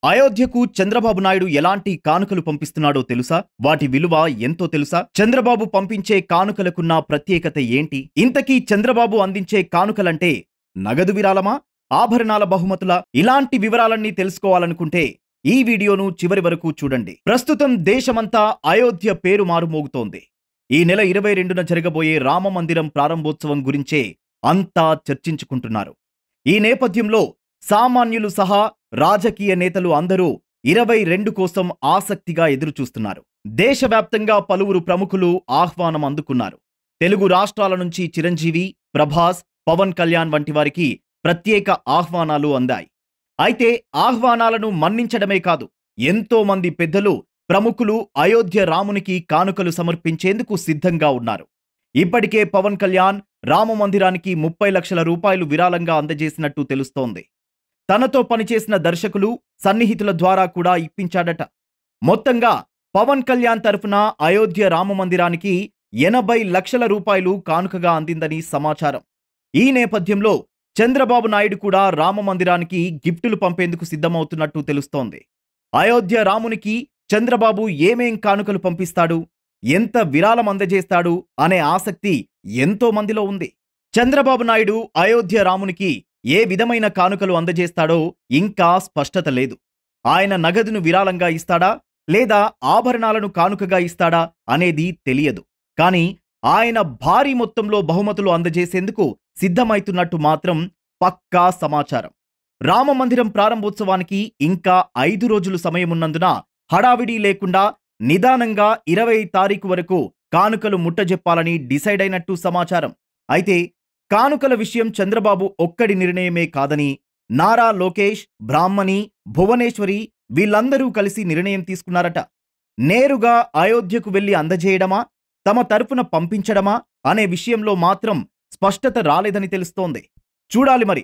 అయోధ్యకు చంద్రబాబు నాయుడు ఎలాంటి కానుకలు పంపిస్తున్నాడో తెలుసా? వాటి విలువ ఎంతో తెలుసా? చంద్రబాబు పంపించే కానుకలకున్న ప్రత్యేకత ఏంటి? ఇంతకీ చంద్రబాబు అందించే కానుకలంటే నగదు విరాళమా, ఆభరణాల బహుమతుల? ఇలాంటి వివరాలన్నీ తెలుసుకోవాలనుకుంటే ఈ వీడియోను చివరి వరకు చూడండి. ప్రస్తుతం దేశమంతా అయోధ్య పేరు మారుమోగుతోంది. ఈ నెల 22న జరగబోయే రామ మందిరం ప్రారంభోత్సవం గురించే అంతా చర్చించుకుంటున్నారు. ఈ నేపథ్యంలో సామాన్యులు సహా రాజకీయ నేతలు అందరూ 22 కోసం ఆసక్తిగా ఎదురుచూస్తున్నారు. దేశవ్యాప్తంగా పలువురు ప్రముఖులు ఆహ్వానం అందుకున్నారు. తెలుగు రాష్ట్రాల నుంచి చిరంజీవి, ప్రభాస్, పవన్ కళ్యాణ్ వంటి వారికి ప్రత్యేక ఆహ్వానాలు అందాయి. అయితే ఆహ్వానాలను మన్నించడమే కాదు, ఎంతో మంది పెద్దలు, ప్రముఖులు అయోధ్య రామునికి కానుకలు సమర్పించేందుకు సిద్ధంగా ఉన్నారు. ఇప్పటికే పవన్ కళ్యాణ్ రామ మందిరానికి 30 లక్షల రూపాయలు విరాళంగా అందజేసినట్టు తెలుస్తోంది. తనతో పనిచేసిన దర్శకులు, సన్నిహితుల ద్వారా కూడా ఇప్పించాడట. మొత్తంగా పవన్ కళ్యాణ్ తరఫున అయోధ్య రామ మందిరానికి 80 లక్షల రూపాయలు కానుకగా అందిందని సమాచారం. ఈ నేపథ్యంలో చంద్రబాబు నాయుడు కూడా రామ మందిరానికి గిఫ్టులు పంపేందుకు సిద్ధమవుతున్నట్టు తెలుస్తోంది. అయోధ్య రామునికి చంద్రబాబు ఏమేం కానుకలు పంపిస్తాడు, ఎంత విరాళం అందజేస్తాడు అనే ఆసక్తి ఎంతో మందిలో ఉంది. చంద్రబాబు నాయుడు అయోధ్య రామునికి ఏ విధమైన కానుకలు అందజేస్తాడో ఇంకా స్పష్టత లేదు. ఆయన నగదును విరాళంగా ఇస్తాడా, లేదా ఆభరణాలను కానుకగా ఇస్తాడా అనేది తెలియదు. కానీ ఆయన భారీ మొత్తంలో బహుమతులు అందజేసేందుకు సిద్ధమైతున్నట్టు మాత్రం పక్కా సమాచారం. రామ మందిరం ప్రారంభోత్సవానికి ఇంకా 5 రోజులు సమయమున్నందున హడావిడి లేకుండా నిదానంగా 20 తారీఖు వరకు కానుకలు ముట్టజెప్పాలని డిసైడ్ అయినట్టు సమాచారం. అయితే కానుకల విషయం చంద్రబాబు ఒక్కడి నిర్ణయమే కాదని నారా లోకేష్, బ్రాహ్మణి, భువనేశ్వరి వీళ్ళందరూ కలిసి నిర్ణయం తీసుకున్నారట. నేరుగా అయోధ్యకు వెళ్లి అందజేయడమా, తమ తరఫున పంపించడమా అనే విషయంలో మాత్రం స్పష్టత రాలేదని తెలుస్తోంది. చూడాలి మరి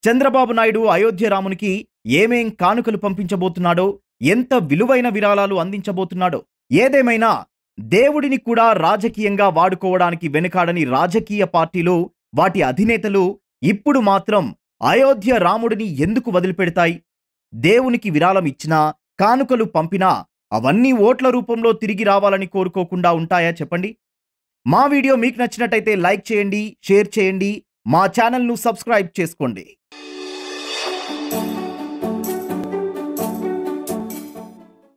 చంద్రబాబు నాయుడు అయోధ్య రామునికి ఏమేం కానుకలు పంపించబోతున్నాడో, ఎంత విలువైన విరాళాలు అందించబోతున్నాడో. ఏదేమైనా దేవుడిని కూడా రాజకీయంగా వాడుకోవడానికి వెనుకాడని రాజకీయ పార్టీలు, వాటి అధినేతలు ఇప్పుడు మాత్రం అయోధ్య రాముడిని ఎందుకు వదిలిపెడతాయి? దేవునికి విరాళం ఇచ్చినా, కానుకలు పంపినా అవన్నీ ఓట్ల రూపంలో తిరిగి రావాలని కోరుకోకుండా ఉంటాయా చెప్పండి? మా వీడియో మీకు నచ్చినట్టయితే లైక్ చేయండి, షేర్ చేయండి, మా ఛానల్ను సబ్స్క్రైబ్ చేసుకోండి.